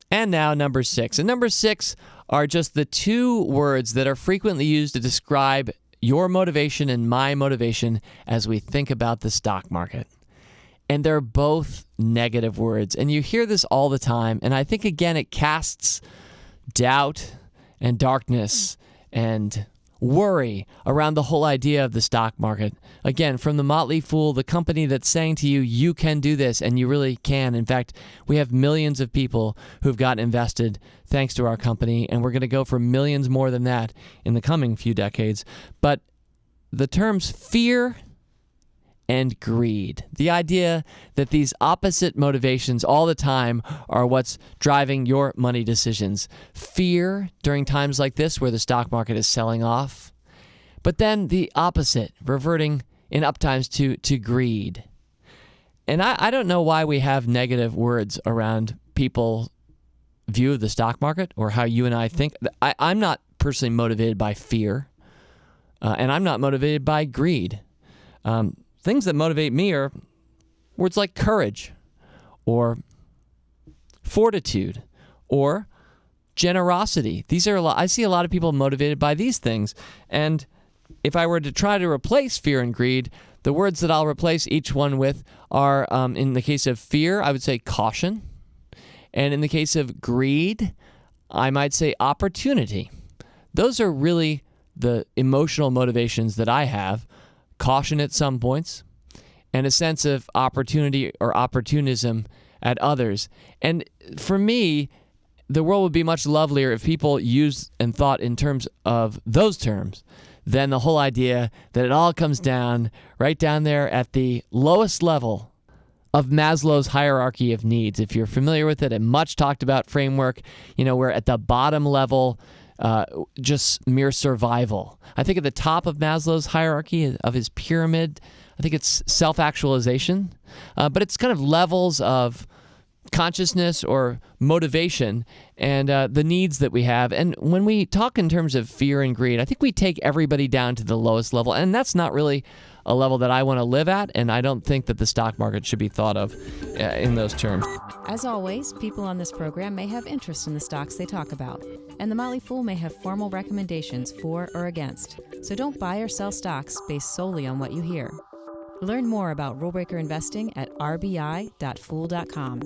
And now number 6. And number 6 are just the two words that are frequently used to describe your motivation and my motivation as we think about the stock market. And they're both negative words. And you hear this all the time. And I think, again, it casts doubt and darkness and worry around the whole idea of the stock market. Again, from the Motley Fool, the company that's saying to you, you can do this, and you really can. In fact, we have millions of people who've gotten invested thanks to our company, and we're going to go for millions more than that in the coming few decades. But the terms fear and greed, the idea that these opposite motivations all the time are what's driving your money decisions. Fear during times like this where the stock market is selling off, but then the opposite, reverting in up times to greed. And I don't know why we have negative words around people's view of the stock market or how you and I think. I'm not personally motivated by fear, and I'm not motivated by greed. Things that motivate me are words like courage or fortitude or generosity. These are I see a lot of people motivated by these things. And if I were to try to replace fear and greed, the words that I'll replace each one with are, in the case of fear, I would say caution. And in the case of greed, I might say opportunity. Those are really the emotional motivations that I have. Caution at some points, and a sense of opportunity or opportunism at others. And for me, the world would be much lovelier if people used and thought in terms of those terms than the whole idea that it all comes down right down there at the lowest level of Maslow's hierarchy of needs. If you're familiar with it, a much talked about framework, we're at the bottom level, just mere survival. I think at the top of Maslow's hierarchy of his pyramid, I think it's self-actualization, but it's kind of levels of consciousness or motivation and the needs that we have. And when we talk in terms of fear and greed, I think we take everybody down to the lowest level, and that's not really a level that I want to live at, and I don't think that the stock market should be thought of in those terms. As always, people on this program may have interest in the stocks they talk about, and the Motley Fool may have formal recommendations for or against. So don't buy or sell stocks based solely on what you hear. Learn more about rule breaker investing at rbi.fool.com.